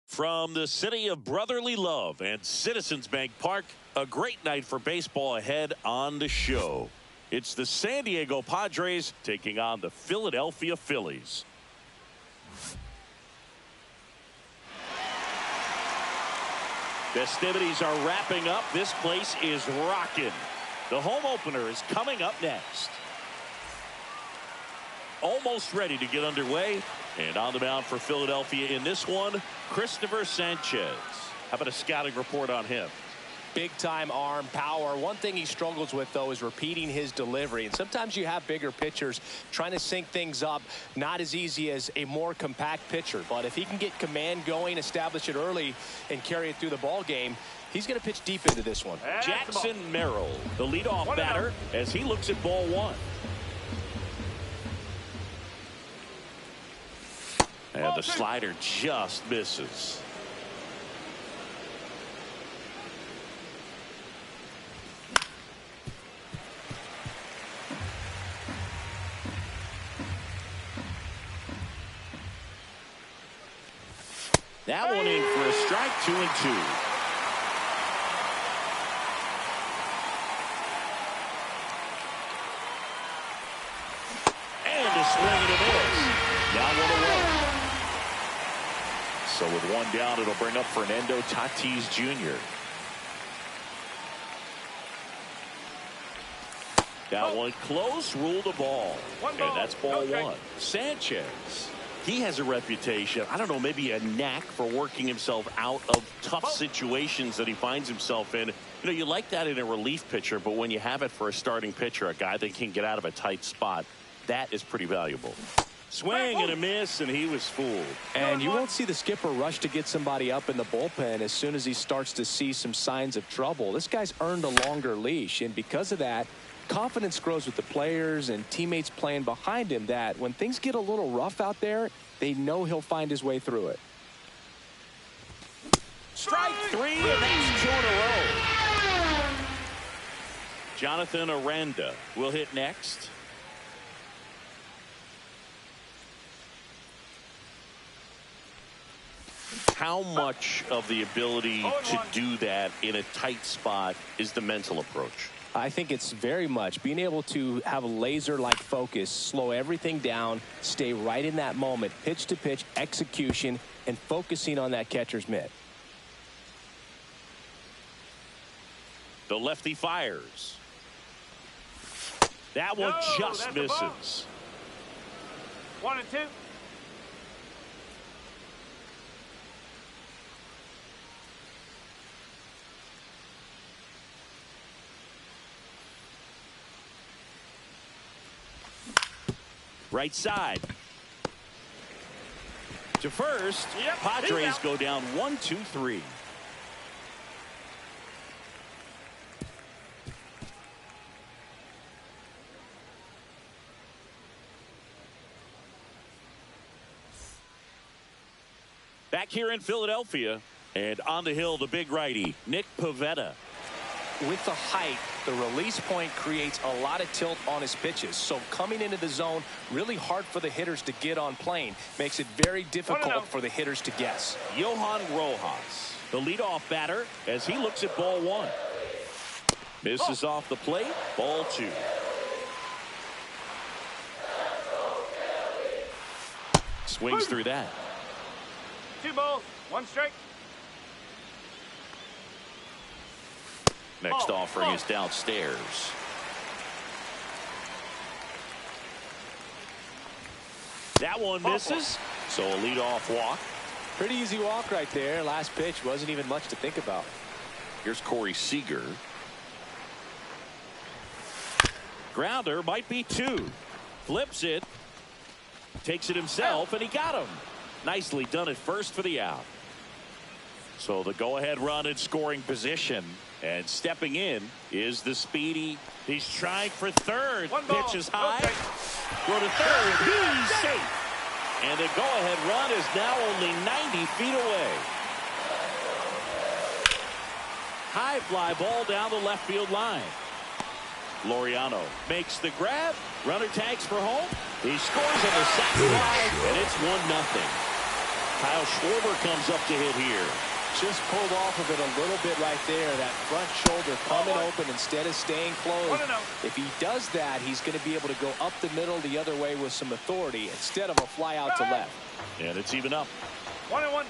From the city of brotherly love and Citizens Bank Park, a great night for baseball ahead on the show. It's the San Diego Padres taking on the Philadelphia Phillies. Festivities are wrapping up. This place is rocking. The home opener is coming up next. Almost ready to get underway. And on the mound for Philadelphia in this one, Christopher Sanchez. How about a scouting report on him? Big time arm power. One thing he struggles with, though, is repeating his delivery. And sometimes you have bigger pitchers trying to sync things up. Not as easy as a more compact pitcher. But if he can get command going, establish it early, and carry it through the ball game, he's going to pitch deep into this one. Jackson Merrill, the leadoff batter, as he looks at ball one. And the slider just misses. That one in for a strike, 2-2. And a swing and a miss. Now 1-1. So with one down, it'll bring up Fernando Tatis Jr. That one close, ruled the ball. And that's ball one. Sanchez, he has a reputation, I don't know, maybe a knack for working himself out of tough situations that he finds himself in. You know, you like that in a relief pitcher, but when you have it for a starting pitcher, a guy that can get out of a tight spot, that is pretty valuable. Swing and a miss, and he was fooled. And you won't see the skipper rush to get somebody up in the bullpen as soon as he starts to see some signs of trouble. This guy's earned a longer leash, and because of that, confidence grows with the players and teammates playing behind him, that when things get a little rough out there, they know he'll find his way through it. Strike three, and that's 2 in a row. Jonathan Aranda will hit next. How much of the ability to do that in a tight spot is the mental approach? I think it's very much being able to have a laser-like focus, slow everything down, stay right in that moment, pitch-to-pitch execution, and focusing on that catcher's mitt. The lefty fires. That one just misses. 1-2. Right side. To first. Padres go down 1-2-3. Back here in Philadelphia, and on the hill, the big righty, Nick Pivetta. With the height, the release point creates a lot of tilt on his pitches. So coming into the zone, really hard for the hitters to get on plane. Makes it very difficult for the hitters to guess. Johan Rojas, the leadoff batter, as he looks at ball one. Misses off the plate, ball two. Swings through that. 2 balls, 1 strike. Next offering is downstairs. That one misses. So a leadoff walk. Pretty easy walk right there. Last pitch wasn't even much to think about. Here's Corey Seager. Grounder might be two. Flips it. Takes it himself, and he got him. Nicely done at first for the out. So the go-ahead run in scoring position. And stepping in is the speedy. He's trying for third. Pitch is high. Go to third. He's safe. And the go-ahead run is now only 90 feet away. High fly ball down the left field line. Laureano makes the grab. Runner tags for home. He scores on the sac fly, and it's 1-0. Kyle Schwarber comes up to hit here. Just pulled off of it a little bit right there. That front shoulder coming open instead of staying closed. If he does that, he's going to be able to go up the middle the other way with some authority instead of a fly out to left. And it's even up. 1-1.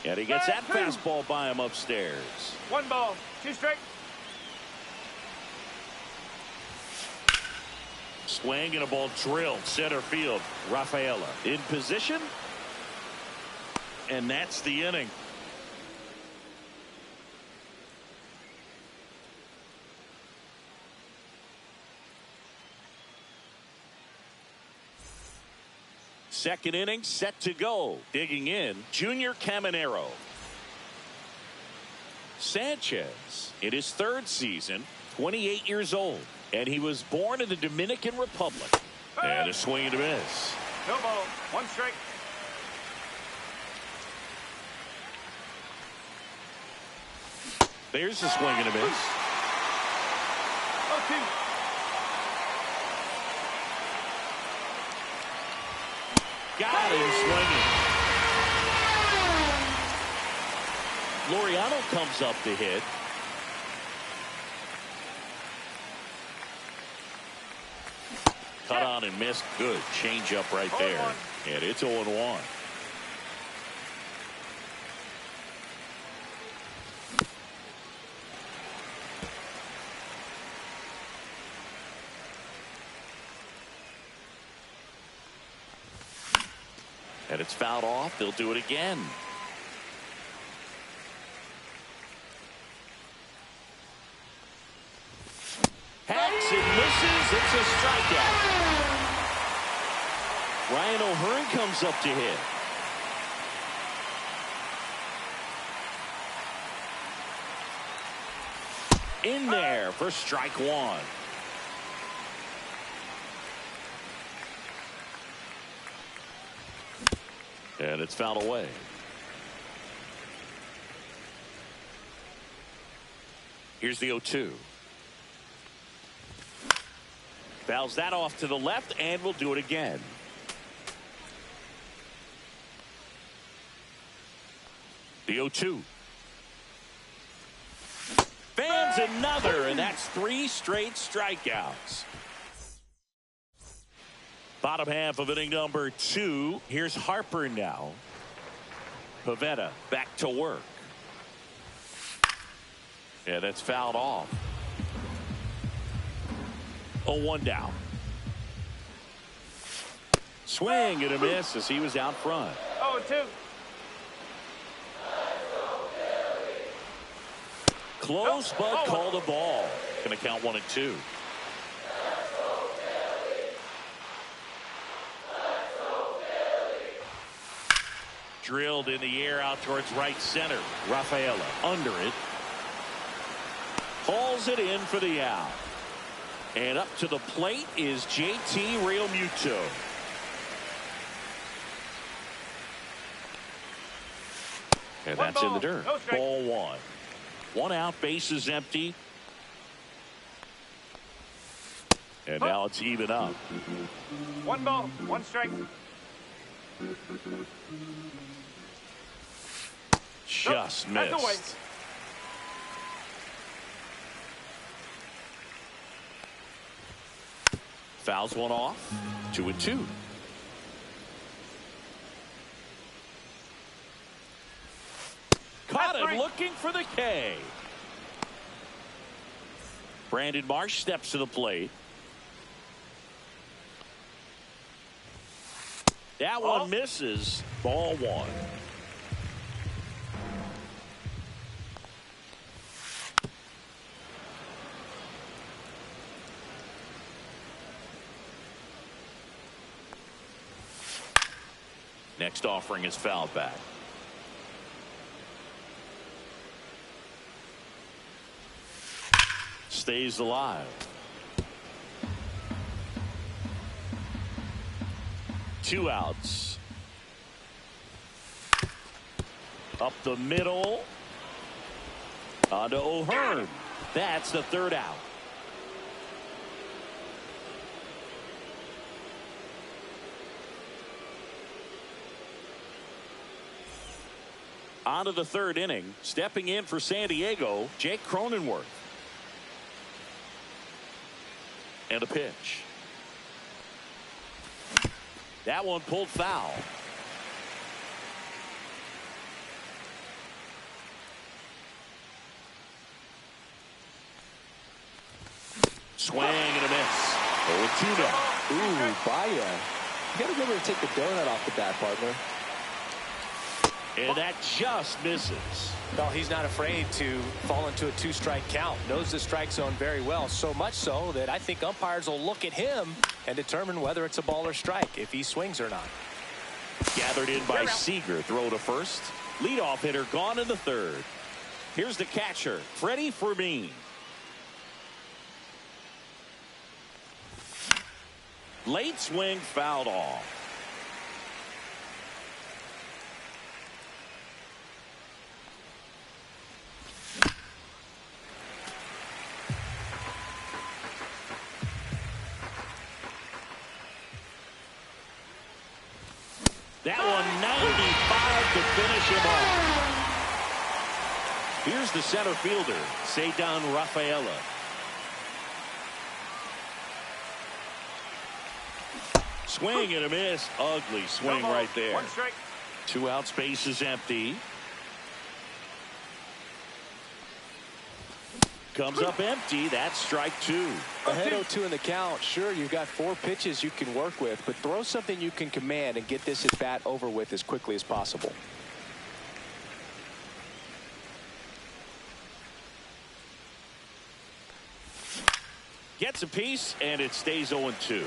And he gets that fastball by him upstairs. 1 ball, 2 strike. Swing and a ball drilled center field. Rafaela in position. And that's the inning. Second inning set to go. Digging in, Junior Caminero. Sanchez in his third season, 28 years old. And he was born in the Dominican Republic. And a swing and a miss. No ball, 1 strike. There's a swing and a miss. 0-2. Got him swinging. Laureano comes up to hit. Cut on and missed. Good change up right there. And it's 0-1. And it's fouled off. They'll do it again. Hacks and misses. It's a strikeout. Ryan O'Hearn comes up to hit. In there for strike 1. And it's fouled away. Here's the 0-2. Fouls that off to the left, and we'll do it again. The 0-2. Fans another, and that's 3 straight strikeouts. Bottom half of inning number 2. Here's Harper now. Pivetta back to work. And that's fouled off. 0-1 down. Swing and a miss as he was out front. 0-2. Close, but called a ball. Going to count 1-2. Drilled in the air out towards right center. Rafaela under it. Hauls it in for the out. And up to the plate is JT Realmuto. And that's in the dirt. Ball 1. 1 out, bases empty. And now it's even up. 1 ball, 1 strike. Just missed. Fouls one off. 2-2. looking for the K. Brandon Marsh steps to the plate. That one misses. Ball one. Next offering is fouled back. Stays alive. Two outs. Up the middle. On to O'Hearn. That's the third out. On to the third inning. Stepping in for San Diego, Jake Cronenworth. And a pitch. That one pulled foul. Swing and a miss. 0-2 now. Ooh, Baya. You got to remember to take the donut off the bat, partner. And that just misses. Well, he's not afraid to fall into a two-strike count. Knows the strike zone very well. So much so that I think umpires will look at him and determine whether it's a ball or strike, if he swings or not. Gathered in by Seager. Throw to first. Leadoff hitter gone in the third. Here's the catcher, Freddie Fermin. Late swing fouled off. That one 95 to finish him off. Here's the center fielder, Ceddanne Rafaela. Swing and a miss. Ugly swing right there. One strike. Two outs, base is empty. Comes up empty. That's strike two. Ahead 0-2 in the count. Sure, you've got 4 pitches you can work with, but throw something you can command and get this at bat over with as quickly as possible. Gets a piece, and it stays 0-2.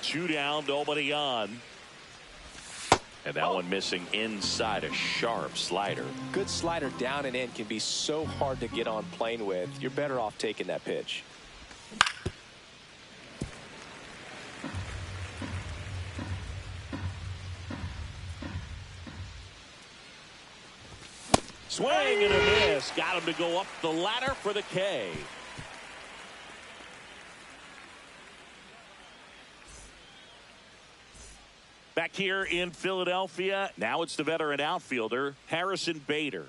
2 down, nobody on. And that one missing inside a sharp slider. Good slider down and in can be so hard to get on plane with. You're better off taking that pitch. Swing and a miss. Got him to go up the ladder for the K. Back here in Philadelphia, now it's the veteran outfielder, Harrison Bader.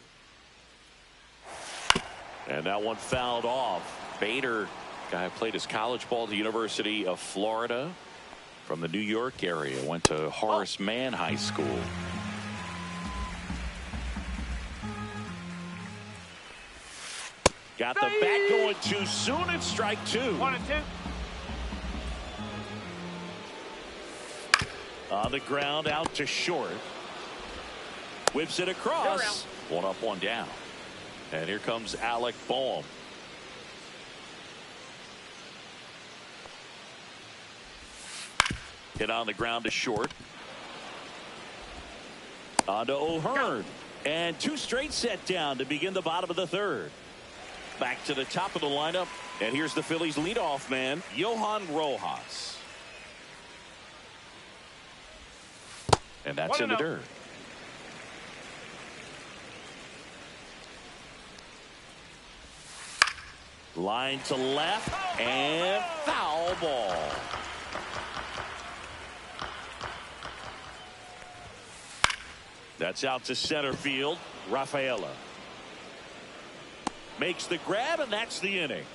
And that one fouled off. Bader, guy played his college ball at the University of Florida from the New York area. Went to Horace Mann High School. Got the bat going too soon. It's strike two. 1-2. On the ground, out to short. Whips it across. One up, one down. And here comes Alec Boehm. Hit on the ground to short. On to O'Hearn. And 2 straight set down to begin the bottom of the third. Back to the top of the lineup. And here's the Phillies leadoff man, Johan Rojas. And that's in the dirt. Line to left and foul ball. That's out to center field. Rafaela makes the grab, and that's the inning.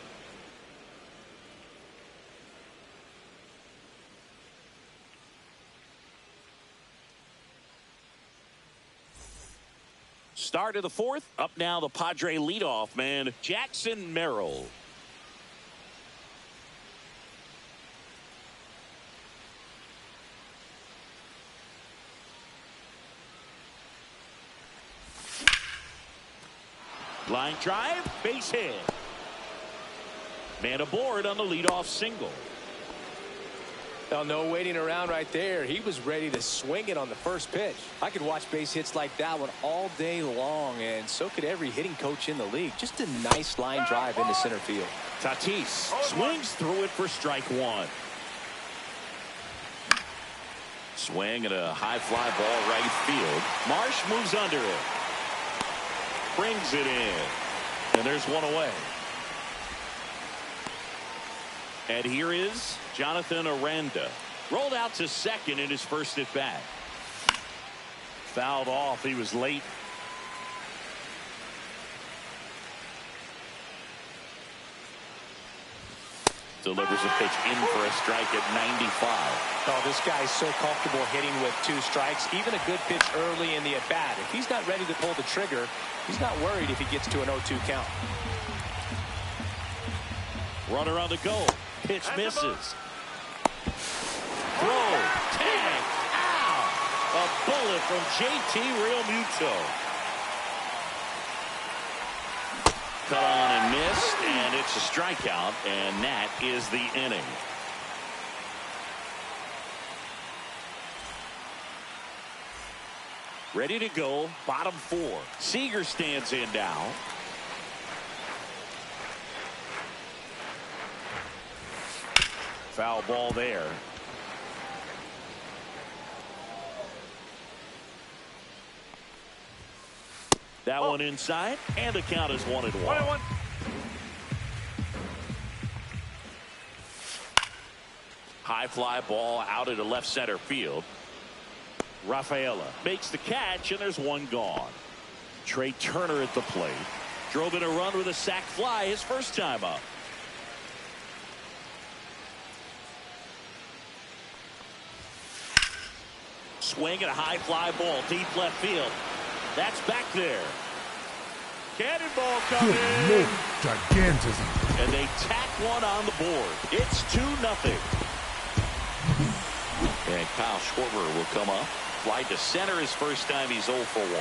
Start of the fourth. Up now the Padre leadoff man, Jackson Merrill. Line drive, base hit. Man aboard on the leadoff single. Well, no waiting around right there. He was ready to swing it on the first pitch. I could watch base hits like that one all day long, and so could every hitting coach in the league. Just a nice line drive into center field. Tatis swings through it for strike one. Swing and a high fly ball right field. Marsh moves under it. Brings it in. And there's one away. And here is Jonathan Aranda. Rolled out to second in his first at bat. Fouled off. He was late. Delivers a pitch in for a strike at 95. Oh, this guy's so comfortable hitting with 2 strikes. Even a good pitch early in the at bat. If he's not ready to pull the trigger, he's not worried if he gets to an 0-2 count. Runner on the go. Pitch misses. Throw. Tag. Ow. A bullet from JT Realmuto. Cut on and missed, and it's a strikeout, and that is the inning. Ready to go, bottom 4. Seager stands in now. Foul ball there. That one inside, and the count is 1-1. 1-1. High fly ball out into left center field. Rafaela makes the catch, and there's one gone. Trey Turner at the plate. Drove in a run with a sac fly his first time up. Swing and a high fly ball deep left field. That's back there. Cannonball coming in. Gigantism. And they tack one on the board. It's 2-0. And Kyle Schwarber will come up. Fly to center his first time. He's 0 for 1.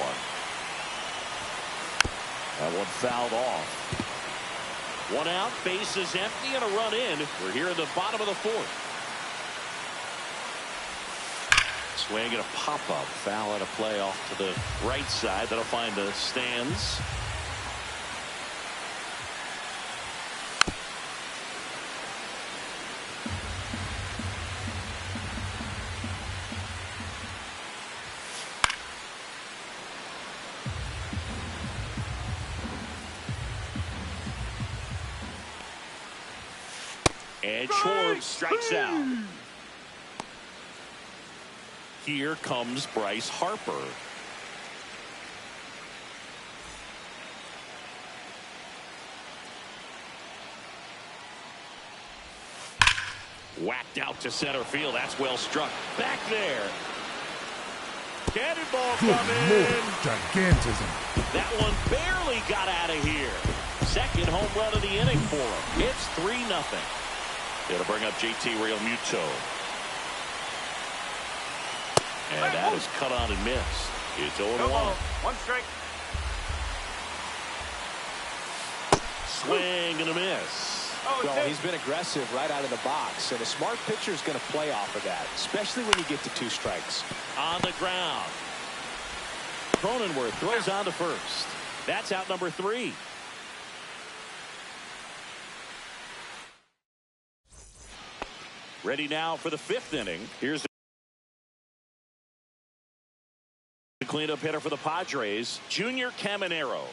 That one fouled off. 1 out, bases empty, and a run in. We're here in the bottom of the 4th. Swing and a pop-up. Foul at a play off to the right side. That'll find the stands. And Schwarber strikes out. Here comes Bryce Harper. Whacked out to center field. That's well struck. Back there. Cannonball coming. Gigantism. That one barely got out of here. Second home run of the inning for him. It's 3-0. It'll bring up JT Realmuto. And that is cut on and missed. It's 0-1. 1 strike. Swing and a miss. Well, he's been aggressive right out of the box, and a smart pitcher is going to play off of that, especially when you get to 2 strikes. On the ground. Cronenworth throws on to first. That's out number 3. Ready now for the 5th inning. Here's the cleanup hitter for the Padres, Junior Caminero.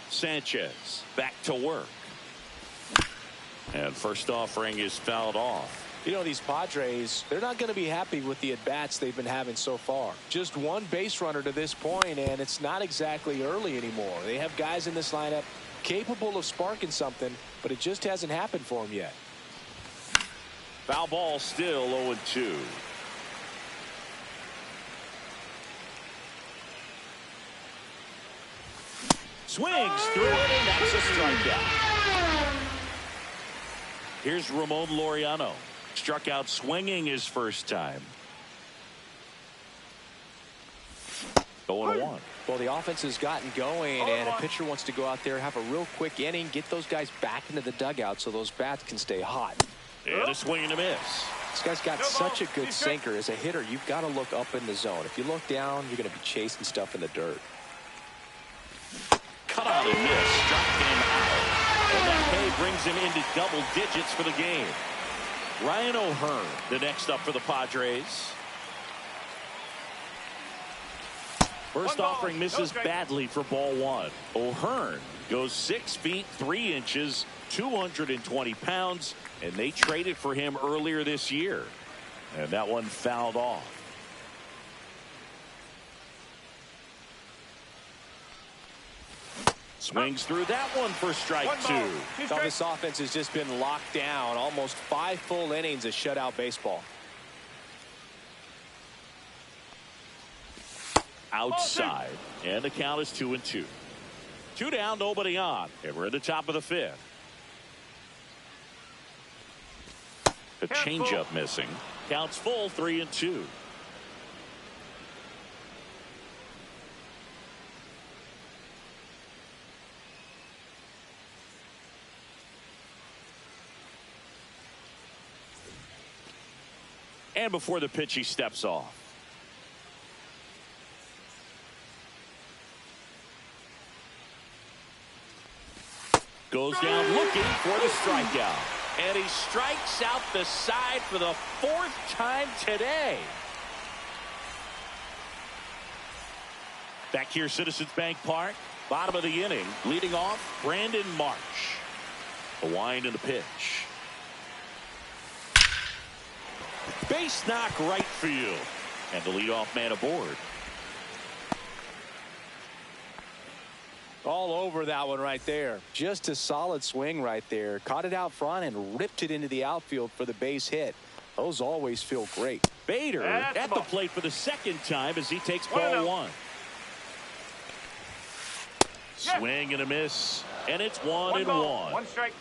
Sanchez back to work. And first offering is fouled off. You know, these Padres, they're not going to be happy with the at-bats they've been having so far. Just 1 base runner to this point, and it's not exactly early anymore. They have guys in this lineup capable of sparking something, but it just hasn't happened for them yet. Foul ball, still 0-2. Swings through it, and that's a strikeout. Here's Ramon Laureano. Struck out swinging his first time. 0-1. Well, the offense has gotten going, and a pitcher wants to go out there, have a real quick inning, get those guys back into the dugout so those bats can stay hot. And a swing and a miss. This guy's got such a good sinker. As a hitter, you've got to look up in the zone. If you look down, you're going to be chasing stuff in the dirt. Cut on and miss. Struck him out. And that K brings him into double digits for the game. Ryan O'Hearn, the next up for the Padres. First offering misses badly for ball one. O'Hearn goes 6 feet 3 inches, 220 pounds, and they traded for him earlier this year. And that one fouled off. Swings through that one for strike two. Now this offense has just been locked down. Almost 5 full innings of shutout baseball. Outside, and the count is 2-2. 2 down, nobody on, and we're at the top of the 5th. A changeup missing. Counts full, 3-2. And before the pitch, he steps off. Goes down looking for the strikeout. And he strikes out the side for the 4th time today. Back here, Citizens Bank Park. Bottom of the inning. Leading off, Brandon Marsh. The wind and the pitch. Base knock right field. And the leadoff man aboard. All over that one right there. Just a solid swing right there. Caught it out front and ripped it into the outfield for the base hit. Those always feel great. Bader at the plate for the 2nd time as he takes ball one. Swing and a miss. And it's 1-1. 1 strike.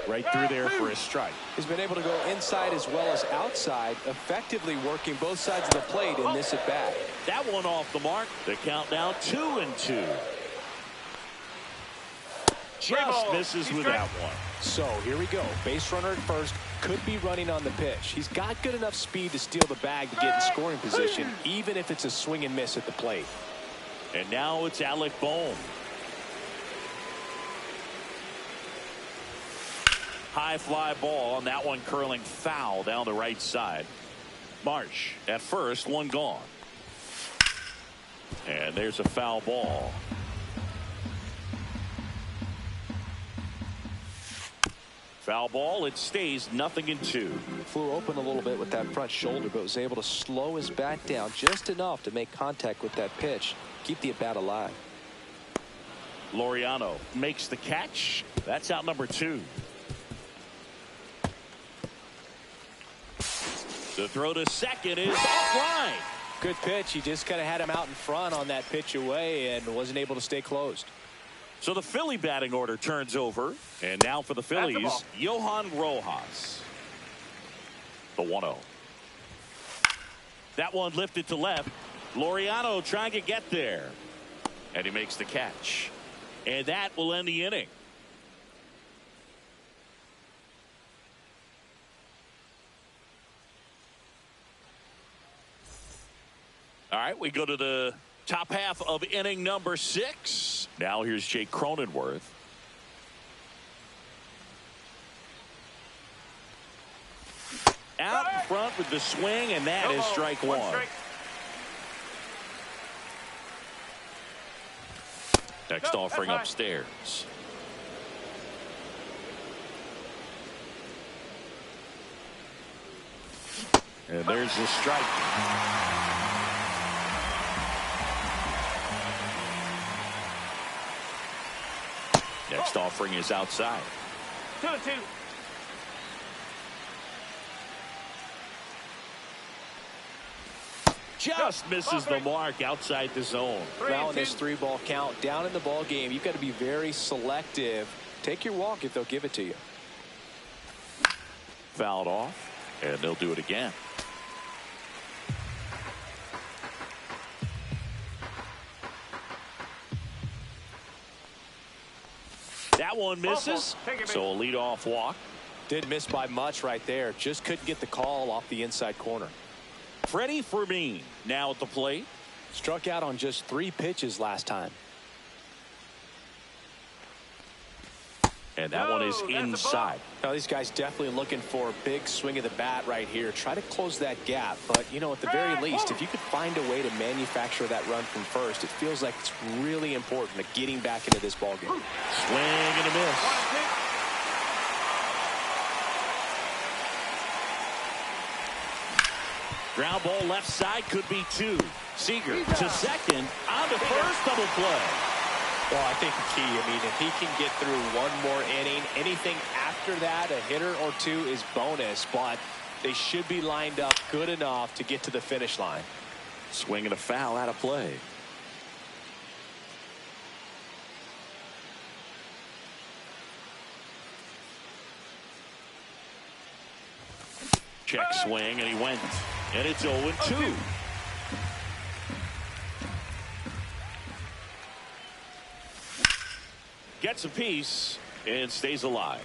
Right through there for a strike. He's been able to go inside as well as outside, effectively working both sides of the plate in this at bat. That one off the mark. The count now 2-2. Just misses with that one. So here we go. Base runner at first. Could be running on the pitch. He's got good enough speed to steal the bag to get in scoring position, even if it's a swing and miss at the plate. And now it's Alec Bohm. High fly ball, and that one curling foul down the right side. Marsh at first, one gone. And there's a foul ball. Foul ball, it stays 0-2. Flew open a little bit with that front shoulder, but was able to slow his bat down just enough to make contact with that pitch. Keep the at bat alive. Laureano makes the catch. That's out number 2. The throw to second is offline. Good pitch. He just kind of had him out in front on that pitch away and wasn't able to stay closed. So the Philly batting order turns over. And now for the Phillies, Johan Rojas. The 1-0. That one lifted to left. Laureano trying to get there. And he makes the catch. And that will end the inning. All right, we go to the top half of inning number 6. Now here's Jake Cronenworth. Out in front with the swing, and that is strike one. Next offering upstairs. And there's the strike. Next offering is outside. 2-2. Just misses the mark outside the zone. Now in this 3-ball count, down in the ball game, you've got to be very selective. Take your walk if they'll give it to you. Fouled off, and they'll do it again. That one misses, so a leadoff walk. Didn't miss by much right there. Just couldn't get the call off the inside corner. Freddie Fermin now at the plate. Struck out on just 3 pitches last time. And that one is inside. Now these guys definitely looking for a big swing of the bat right here. Try to close that gap. But, you know, at the very least, if you could find a way to manufacture that run from first, it feels like it's really important to getting back into this ball game. Swing and a miss. Ground ball left side, could be 2. Seager to second, on to first, double play. Well, I think the key, I mean, if he can get through one more inning, anything after that, a hitter or 2 is bonus, but they should be lined up good enough to get to the finish line. Swing and a foul out of play. Check swing, and he went. And it's 0-2. Gets a piece and stays alive.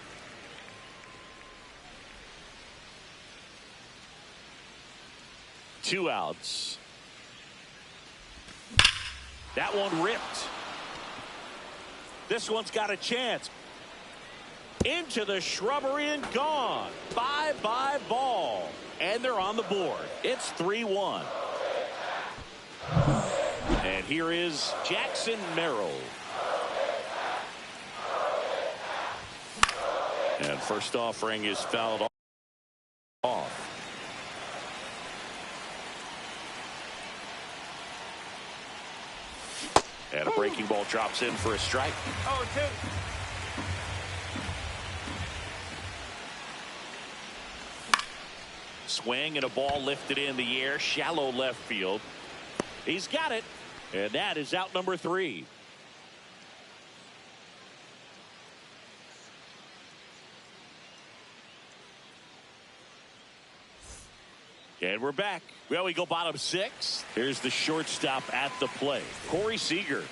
Two outs. That one ripped. This one's got a chance. Into the shrubbery and gone. Bye-bye ball. And they're on the board. It's 3-1. And here is Jackson Merrill. And first offering is fouled off. And a breaking ball drops in for a strike. 0-2. Swing and a ball lifted in the air, shallow left field. He's got it, and that is out number 3. And we're back. Well, we go bottom 6. Here's the shortstop at the plate, Corey Seager.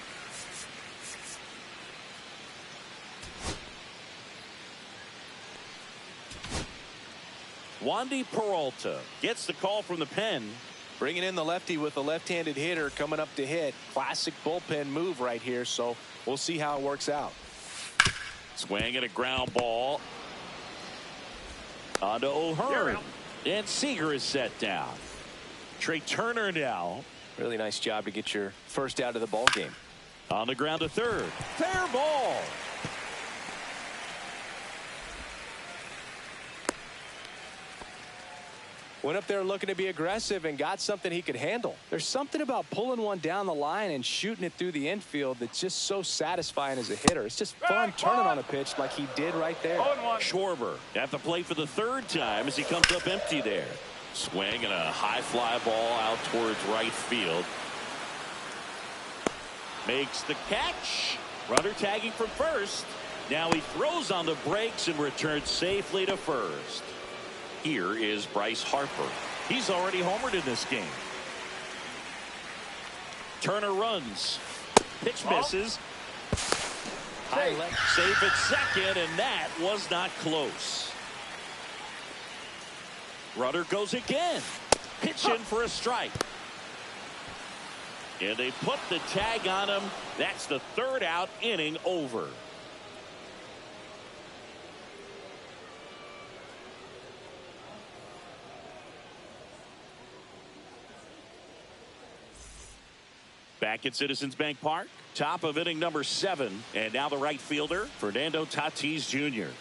Wandy Peralta gets the call from the pen. Bringing in the lefty with a left-handed hitter coming up to hit. Classic bullpen move right here, so we'll see how it works out. Swing and a ground ball. On to O'Hearn. And Seager is set down. Trey Turner now. Really nice job to get your first out of the ball game. On the ground to third. Fair ball. Went up there looking to be aggressive and got something he could handle. There's something about pulling one down the line and shooting it through the infield that's just so satisfying as a hitter. It's just fun turning on a pitch like he did right there. Schwarber at the plate for the 3rd time as he comes up empty there. Swing and a high fly ball out towards right field. Makes the catch. Runner tagging from first. Now he throws on the brakes and returns safely to first. Here is Bryce Harper. He's already homered in this game. Turner runs. Pitch misses. High left, safe at second, and that was not close. Runner goes again. Pitch in for a strike. And they put the tag on him. That's the 3rd out, inning over. Back at Citizens Bank Park, top of inning number 7, and now the right fielder, Fernando Tatis Jr.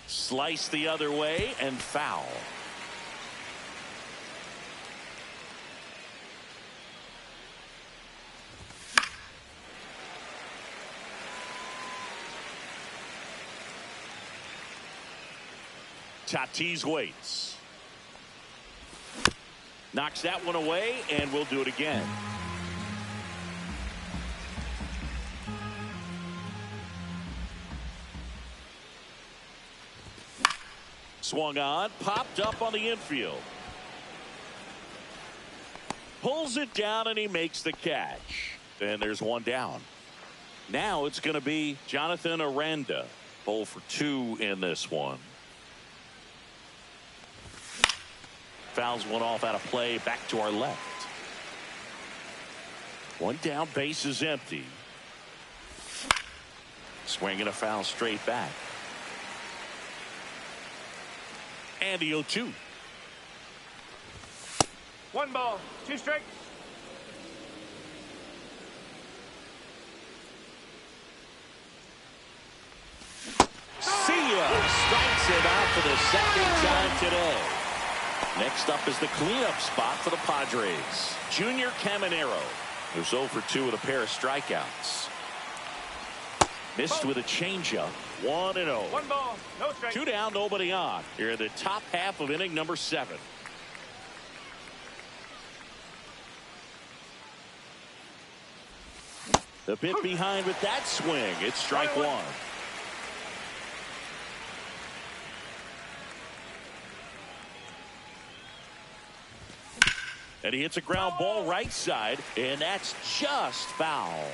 Slice the other way and foul. Tatis waits. Knocks that one away, and we'll do it again. Swung on, popped up on the infield. Pulls it down, and he makes the catch. And there's one down. Now it's going to be Jonathan Aranda. 0 for 2 in this one. Fouls one off out of play, back to our left. One down, base is empty. Swinging a foul straight back. And the 0-2. 1 ball, 2 strikes. See ya! Strikes it out for the second time today. Next up is the cleanup spot for the Padres. Junior Caminero, who's 0 for 2 with a pair of strikeouts. Missed with a changeup. 1-0. 1 ball, no strikes. 2 down, nobody on. Here in the top half of inning number 7. The bit behind with that swing. It's strike 1. And he hits a ground ball right side, and that's just foul.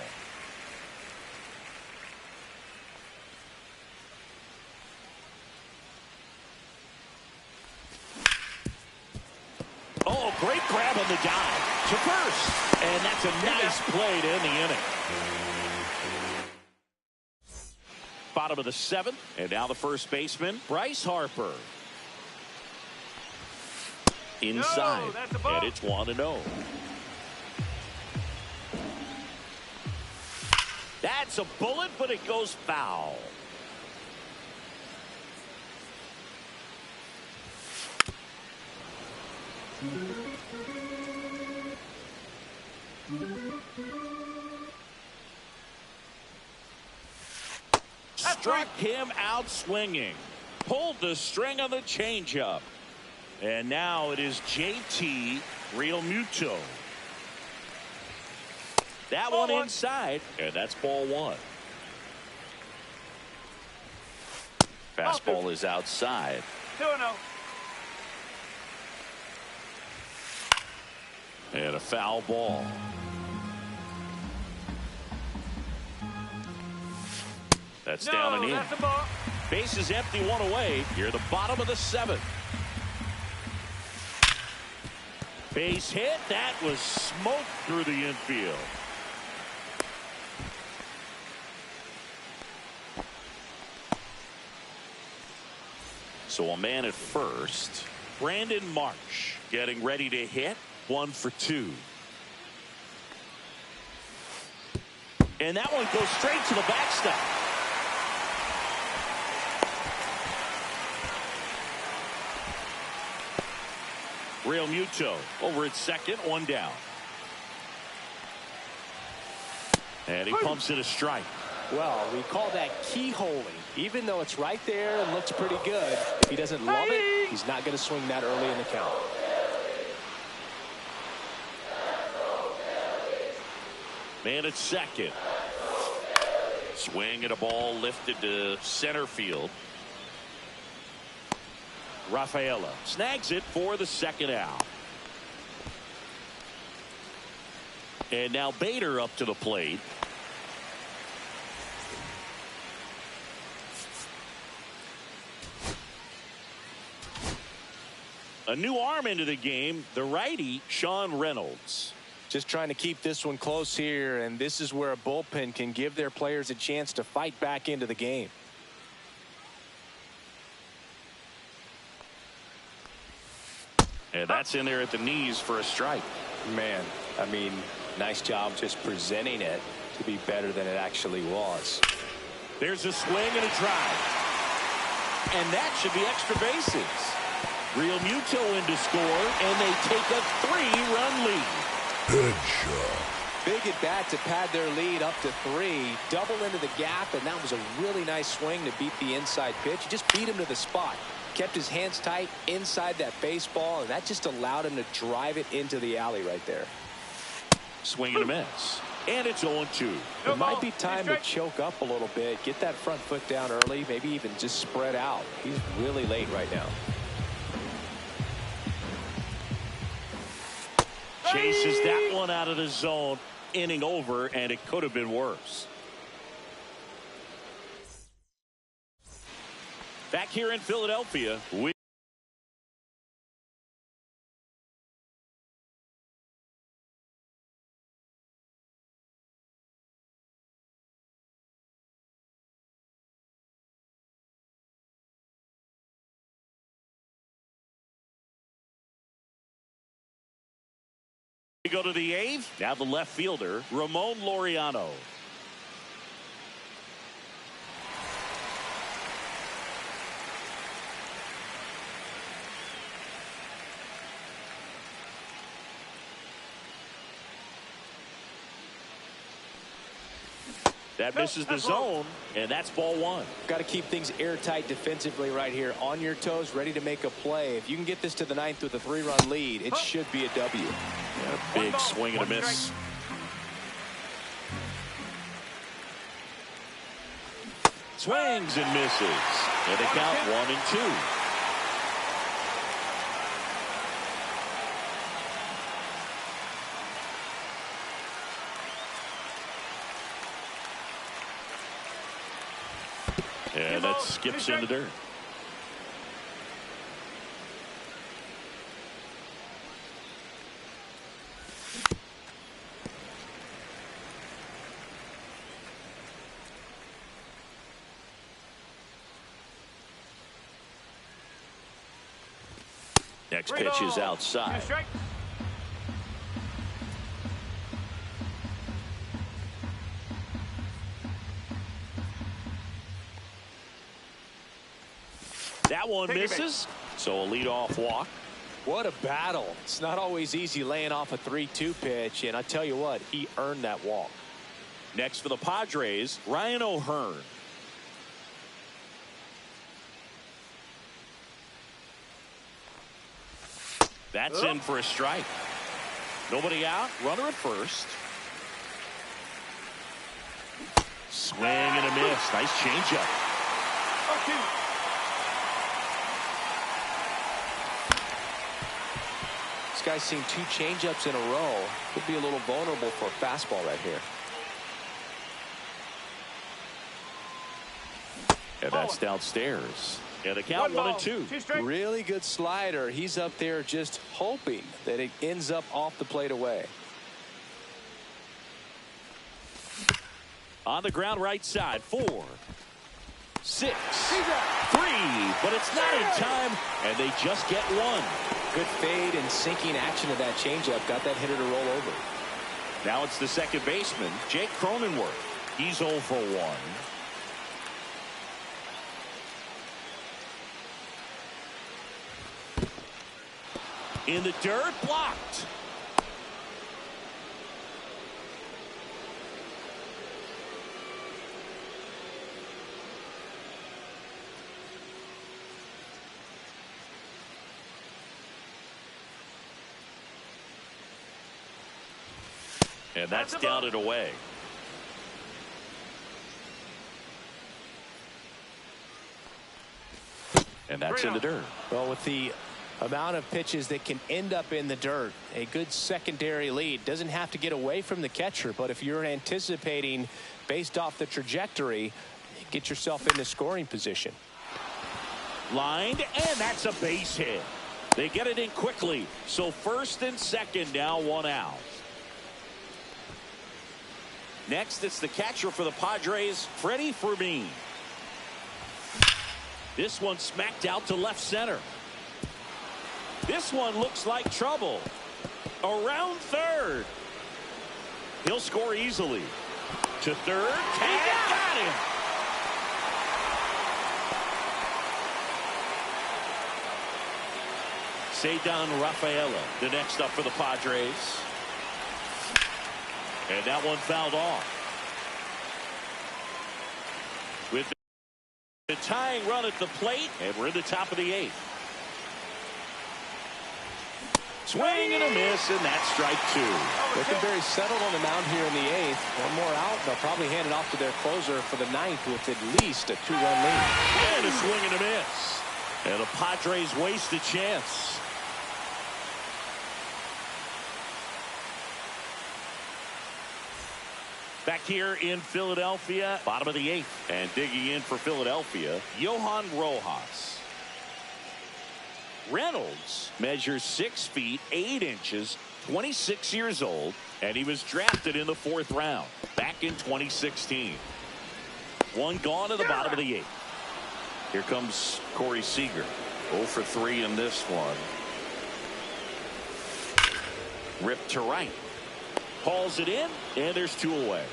Oh, great grab on the dive to first, and that's a nice play to end the inning. Bottom of the 7th, and now the first baseman, Bryce Harper. Inside, and it's 1-0. That's a bullet, but it goes foul. Struck him out swinging. Pulled the string on the changeup. And now it is JT Realmuto. That one inside, and that's ball 1. Fastball is outside. 2-0. And a foul ball. That's down and in. That's the ball. Base is empty, 1 away. Here at the bottom of the 7th. Base hit. That was smoked through the infield. So a man at first. Brandon Marsh getting ready to hit. 1 for 2. And that one goes straight to the backstop. Realmuto over at second, 1 down. And he pumps it a strike. Well, we call that keyholing. Even though it's right there and looks pretty good, if he doesn't love it, he's not going to swing that early in the count. Man at second. Swing at a ball lifted to center field. Rafaela snags it for the second out. And now Bader up to the plate. A new arm into the game, the righty Sean Reynolds. Just trying to keep this one close here, and this is where a bullpen can give their players a chance to fight back into the game. And that's in there at the knees for a strike. Man, I mean, nice job just presenting it to be better than it actually was. There's a swing and a drive. And that should be extra bases. Realmuto in to score, and they take a 3-run lead. Headshot. Big at bat to pad their lead up to 3. Double into the gap, and that was a really nice swing to beat the inside pitch. You just beat him to the spot. kept his hands tight inside that baseball, and that just allowed him to drive it into the alley right there. Swing and a miss. And it's 0-2. It might be time to choke up a little bit, get that front foot down early, maybe even just spread out. He's really late right now. Chases that one out of the zone. Inning over, and it could have been worse. Back here in Philadelphia, we go to the eighth. Now the left fielder, Ramon Laureano. That misses the zone, and that's ball one. Got to keep things airtight defensively right here. On your toes, ready to make a play. If you can get this to the ninth with a 3-run lead, it should be a W. Yeah, big swing and a miss. Swings and misses. And they count 1-2. And that skips in the dirt. Next pitch is outside. That one misses, so a leadoff walk. What a battle. It's not always easy laying off a 3-2 pitch, and I tell you what, he earned that walk. Next for the Padres, Ryan O'Hearn. That's in for a strike. Nobody out, runner at first. Swing and a miss. Nice changeup. This guy's seen 2 changeups in a row. Could be a little vulnerable for a fastball right here. And that's downstairs. And the count 1-2. Really good slider. He's up there just hoping that it ends up off the plate away. On the ground right side, 4, 6, 3, but it's not in time, and they just get one. Good fade and sinking action of that changeup. Got that hitter to roll over. Now it's the second baseman, Jake Cronenworth. He's 0 for 1. In the dirt, blocked. And that's down and away. And that's in the dirt. Well, with the amount of pitches that can end up in the dirt, a good secondary lead. Doesn't have to get away from the catcher, but if you're anticipating based off the trajectory, get yourself into scoring position. Lined, and that's a base hit. They get it in quickly. So first and second, now 1 out. Next, it's the catcher for the Padres, Freddie Fermin. This one smacked out to left center. This one looks like trouble. Around third. He'll score easily. To third. Tag, got him. Ceddanne Rafaela, the next up for the Padres. And that one fouled off. With tying run at the plate, and we're in the top of the 8th. Swing and a miss, and that's strike 2. Looking very settled on the mound here in the 8th. One more out, they'll probably hand it off to their closer for the 9th with at least a 2-run lead. And a swing and a miss. And the Padres waste a chance. Back here in Philadelphia, bottom of the 8th. And digging in for Philadelphia, Johan Rojas. Reynolds measures 6 feet 8 inches, 26 years old, and he was drafted in the 4th round back in 2016. One gone to the bottom of the 8th. Here comes Corey Seager. 0 for 3 in this one. Ripped to right. Hauls it in, and there's 2 away.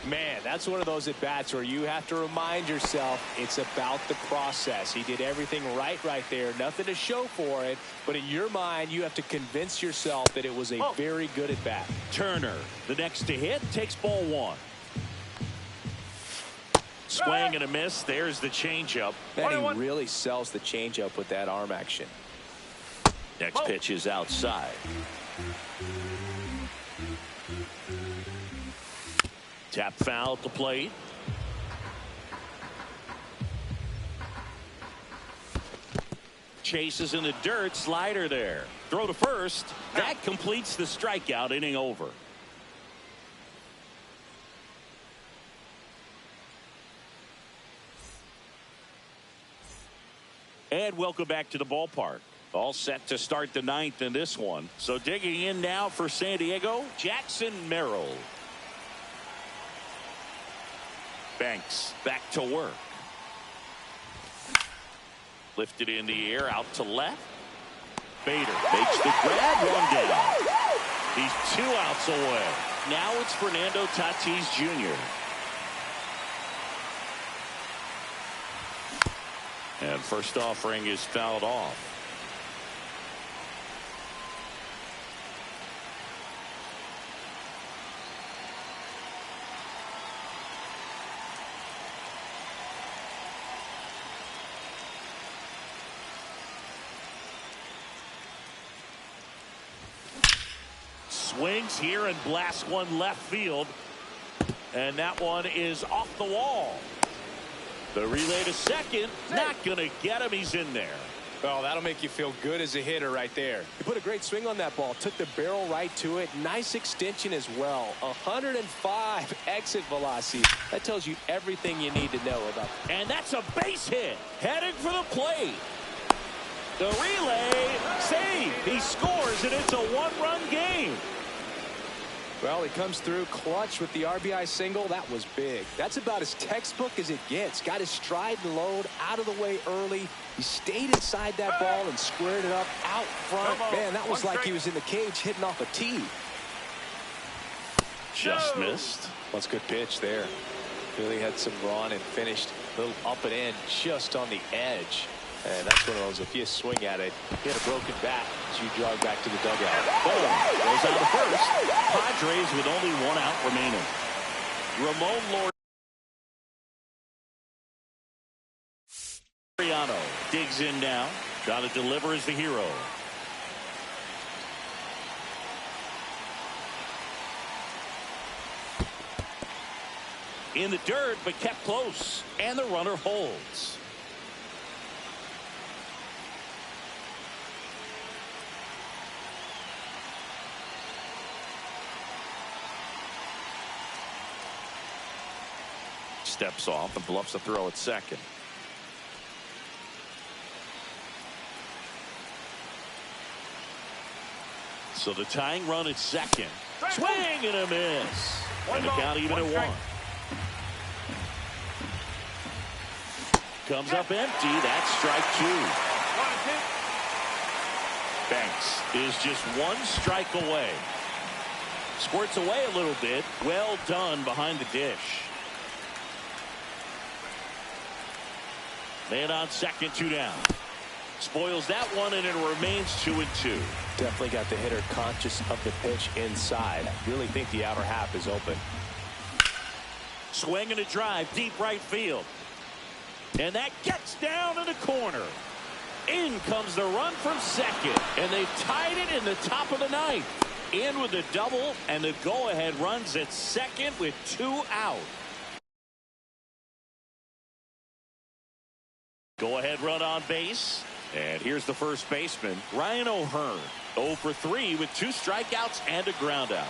Man, that's one of those at-bats where you have to remind yourself it's about the process. He did everything right there. Nothing to show for it. But in your mind, you have to convince yourself that it was a very good at-bat. Turner, the next to hit, takes ball 1. Swing and a miss. There's the changeup. And he really sells the changeup with that arm action. Next pitch is outside. Tap foul at the plate. Chases in the dirt. Slider there. Throw to first. That completes the strikeout. Inning over. And welcome back to the ballpark. All set to start the 9th in this one. So digging in now for San Diego, Jackson Merrill. Banks back to work. Lifted in the air out to left. Bader makes the grab, 1 down. He's 2 outs away. Now it's Fernando Tatis Jr. And first offering is fouled off. Swings here and blasts one left field. And that one is off the wall. The relay to second. Not going to get him. He's in there. Well, that'll make you feel good as a hitter right there. He put a great swing on that ball. Took the barrel right to it. Nice extension as well. 105 exit velocity. That tells you everything you need to know about. And that's a base hit. Heading for the plate. The relay save. He scores, and it's a 1-run game. Well, he comes through clutch with the RBI single. That was big. That's about as textbook as it gets. Got his stride and load out of the way early. He stayed inside that ball and squared it up out front. Man, that was like he was in the cage hitting off a tee. Just missed. That's a good pitch there. Really had some run and finished a little up and in just on the edge. And that's one of those, if you swing at it, hit a broken bat as you jog back to the dugout. Boom. Goes out of first. Padres with only 1 out remaining. Ramon Laureano digs in now. Trying to deliver as the hero. In the dirt, but kept close. And the runner holds. Steps off and bluffs a throw at second. So the tying run at second. Swing and a miss. And the count even at 1. Comes up empty. That's strike 2. Banks is just 1 strike away. Squirts away a little bit. Well done behind the dish. Man on second, 2 down. Spoils that one, and it remains 2-2. Definitely got the hitter conscious of the pitch inside. Really think the outer half is open. Swing and a drive, deep right field. And that gets down in the corner. In comes the run from second. And they've tied it in the top of the ninth. In with the double, and the go-ahead runs at second with 2 out. Go-ahead run on base. And here's the first baseman, Ryan O'Hearn. 0 for 3 with 2 strikeouts and a ground out.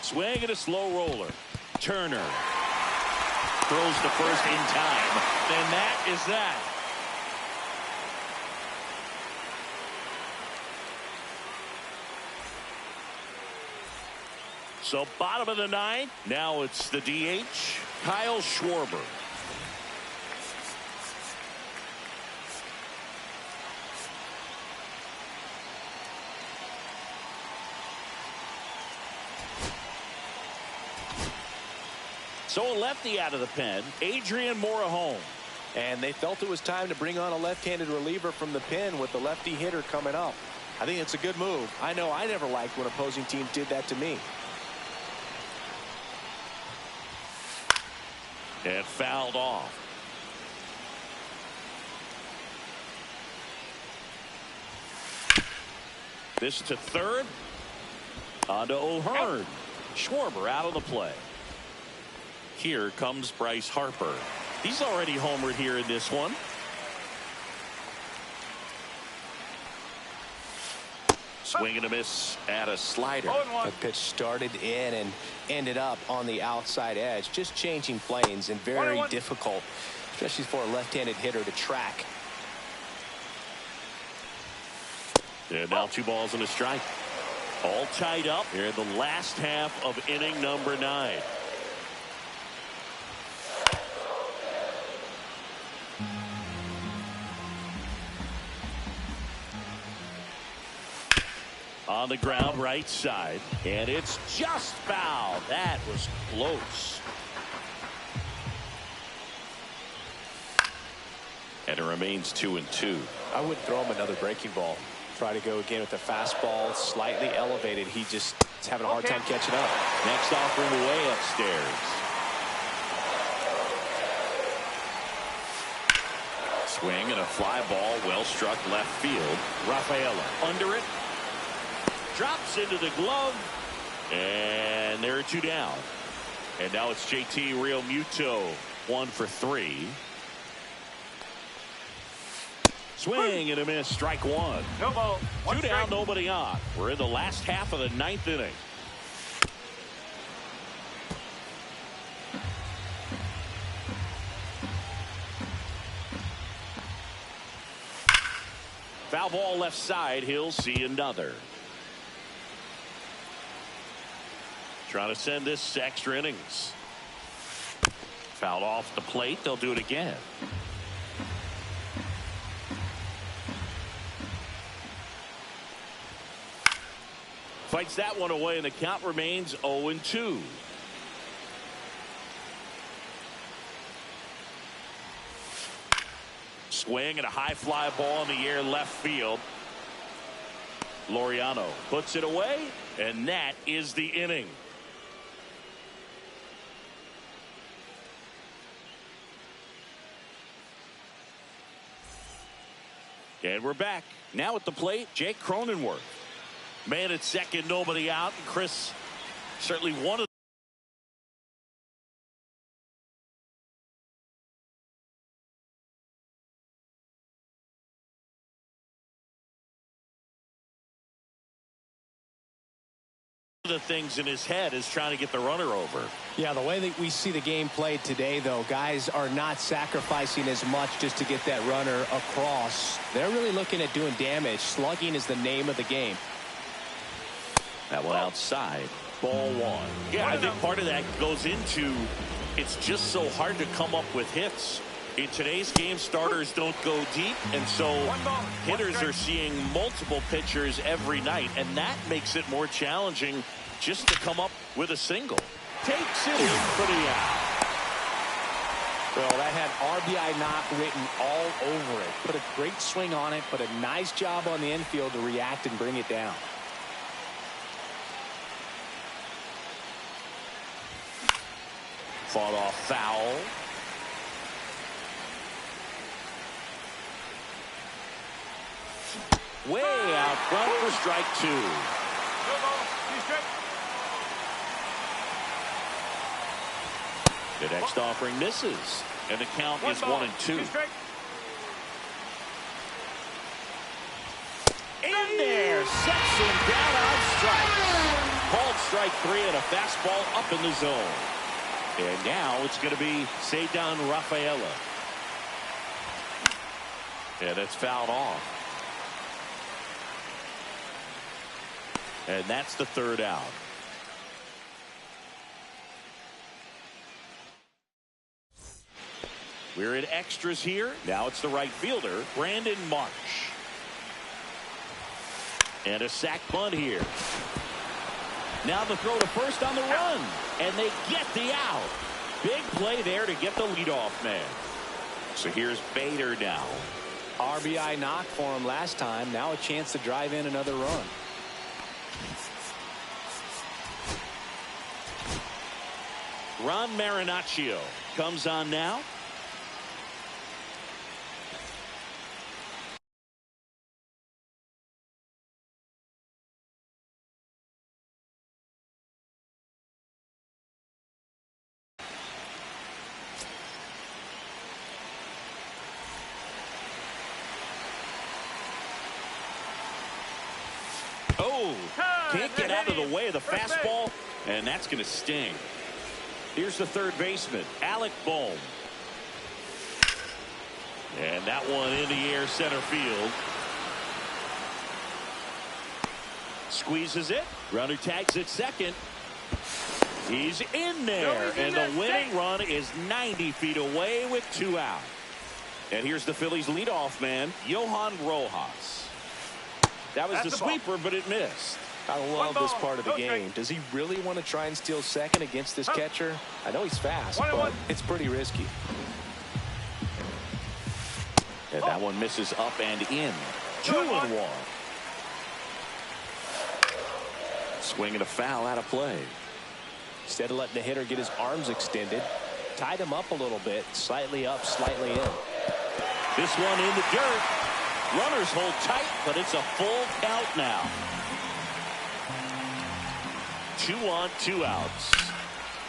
Swing and a slow roller. Turner throws to first in time. And that is that. So bottom of the ninth. Now it's the DH, Kyle Schwarber. So a lefty out of the pen, Adrian Morejon. And they felt it was time to bring on a left-handed reliever from the pen with the lefty hitter coming up. I think it's a good move. I know I never liked when opposing teams did that to me. And fouled off. This to third. On to O'Hearn. Schwarber out of the play. Here comes Bryce Harper. He's already homered here in this one. Swing and a miss at a slider. The pitch started in and ended up on the outside edge. Just changing planes and very difficult, especially for a left-handed hitter to track. And now 2 balls and a strike. All tied up here in the last half of inning number 9. On the ground right side, and it's just foul. That was close. And it remains 2-2. I would throw him another breaking ball. Try to go again with the fastball slightly elevated. He just is having a hard time catching up. Next offering away upstairs. Swing and a fly ball, well struck left field. Rafaela under it. Drops into the glove, and there are 2 down. And now it's JT Realmuto, 1 for 3. Swing and a miss, strike 1. No ball. 2 down, nobody on. We're in the last half of the 9th inning. Foul ball left side, he'll see another. Trying to send this to extra innings. Fouled off the plate. They'll do it again. Fights that one away, and the count remains 0-2. Swing and a high fly ball in the air left field. Laureano puts it away, and that is the inning. And we're back. Now at the plate, Jake Cronenworth. Man at second, nobody out. And Chris, certainly one of the things in his head is trying to get the runner over. Yeah, the way that we see the game played today, though, guys are not sacrificing as much just to get that runner across. They're really looking at doing damage. Slugging is the name of the game. That one outside. Ball 1. Yeah, I think part of that goes into it's just so hard to come up with hits. In today's game, starters don't go deep, and so hitters are seeing multiple pitchers every night, and that makes it more challenging just to come up with a single. Takes it in for the out. Well, that had RBI not written all over it. Put a great swing on it, but a nice job on the infield to react and bring it down. Fought off foul. Way out front for strike 2. No ball, 2 strike. The next offering misses, and the count is 1-2. 2 strike. In there, sets him down on strike. Called strike 3 and a fastball up in the zone. And now it's going to be Ceddanne Rafaela. And it's fouled off. And that's the 3rd out. We're in extras here. Now it's the right fielder, Brandon Marsh. And a sac bunt here. Now the throw to first on the run. And they get the out. Big play there to get the leadoff man. So here's Bader now. RBI knock for him last time. Now a chance to drive in another run. Ron Marinaccio comes on now. Oh, can't get out of the way of the fastball, and that's going to sting. Here's the third baseman, Alec Bohm. And that one in the air center field. Squeezes it. Runner tags at second. He's in there, and the winning run is 90 feet away with 2 out. And here's the Phillies leadoff man, Johan Rojas. That was the sweeper, but it missed. I love this part of the game. Does he really want to try and steal second against this catcher? I know he's fast, but it's pretty risky. And that one misses up and in. 2-1. Swing and a foul out of play. Instead of letting the hitter get his arms extended, tied him up a little bit, slightly up, slightly in. This one in the dirt. Runners hold tight, but it's a full count now. 2 on, 2 outs.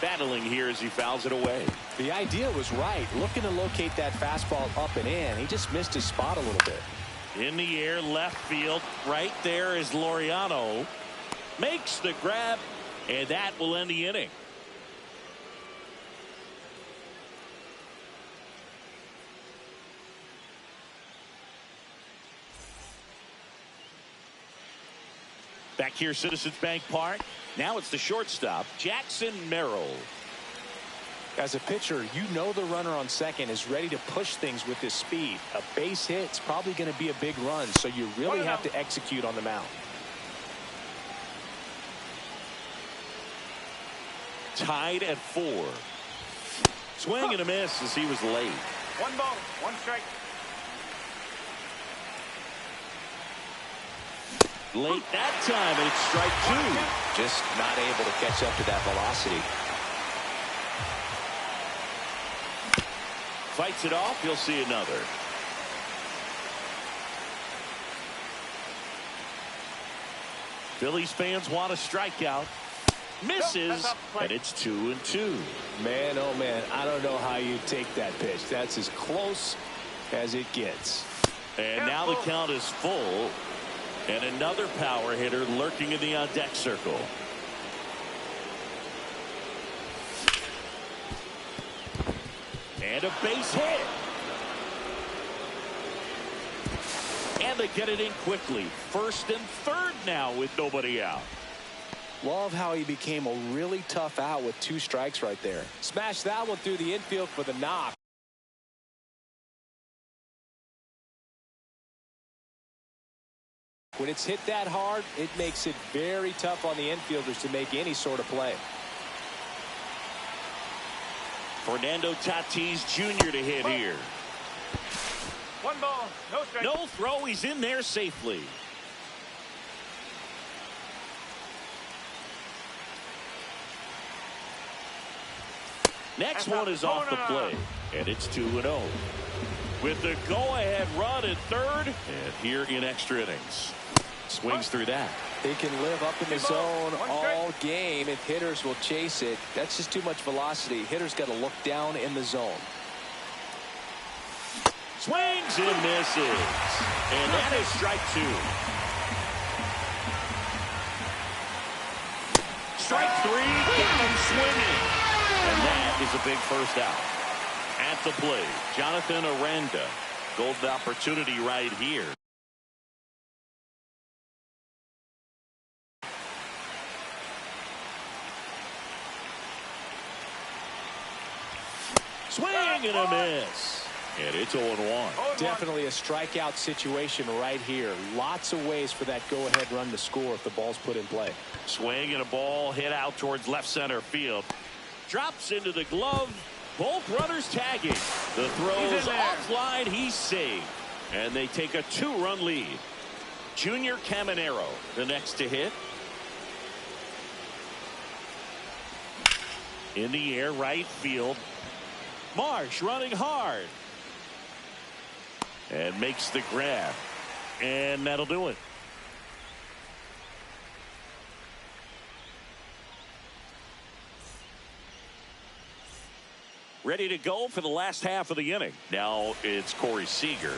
Battling here as he fouls it away. The idea was right. Looking to locate that fastball up and in. He just missed his spot a little bit. In the air, left field. Right there is Laureano. Makes the grab, and that will end the inning. Back here, Citizens Bank Park. Now it's the shortstop, Jackson Merrill. As a pitcher, you know the runner on second is ready to push things with his speed. A base hit's probably going to be a big run, so you really have to execute on the mound. Tied at 4. Swing and a miss as he was late. 1 ball, 1 strike. Late that time, and it's strike 2. Just not able to catch up to that velocity. Fights it off. You'll see another. Phillies fans want a strikeout. Misses, and it's 2-2. Man, oh man, I don't know how you take that pitch. That's as close as it gets. And now the count is full. And another power hitter lurking in the on-deck circle. And a base hit. And they get it in quickly. First and third now with nobody out. Love how he became a really tough out with 2 strikes right there. Smashed that one through the infield for the knock. When it's hit that hard, it makes it very tough on the infielders to make any sort of play. Fernando Tatis Jr. to hit here. 1 ball, no strike. No throw. He's in there safely. Next one is off the plate, and it's 2-0. With the go-ahead run at third, and here in extra innings. Swings through that. He can live up in the zone all game if hitters will chase it. That's just too much velocity. Hitters got to look down in the zone. Swings and misses. And that is strike 2. Strike 3, got him swinging. And that is a big first out. At the plate, Jonathan Aranda. Golden opportunity right here. Swing and a miss. And it's 0-1. Definitely a strikeout situation right here. Lots of ways for that go-ahead run to score if the ball's put in play. Swing and a ball hit out towards left center field. Drops into the glove. Both runners tagging. The throw's offline. He's saved. And they take a 2-run lead. Junior Caminero, the next to hit. In the air, right field. Marsh running hard. And makes the grab. And that'll do it. Ready to go for the last half of the inning. Now it's Corey Seager.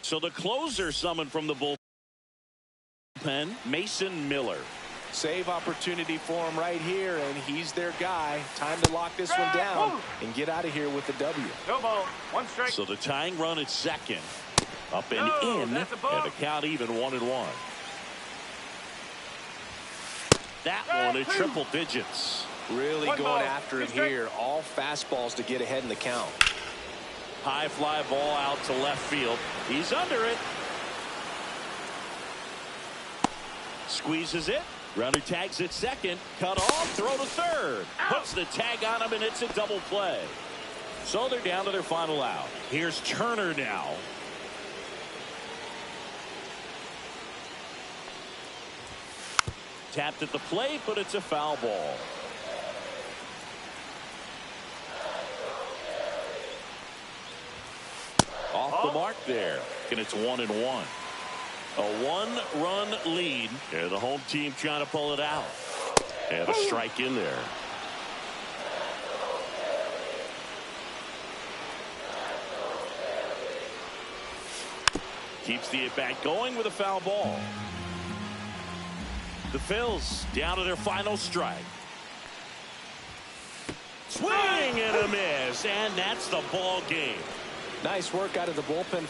So the closer summoned from the bullpen, Mason Miller. Save opportunity for him right here, and he's their guy. Time to lock this one down and get out of here with the W. No ball, 1 strike. So the tying run at second. Up and in, and the count even 1-1. That one at triple digits. Really going after him here. All fastballs to get ahead in the count. High fly ball out to left field. He's under it. Squeezes it. Runner tags at second. Cut off. Throw to third. Puts the tag on him, and it's a double play. So they're down to their final out. Here's Turner now. Tapped at the plate, but it's a foul ball. Off the mark there, and it's 1-1. A 1-run lead, and the home team trying to pull it out. And a strike in there. Keeps the at-bat going with a foul ball. The Phils down to their final strike. Swing and a miss, and that's the ball game. Nice work out of the bullpen.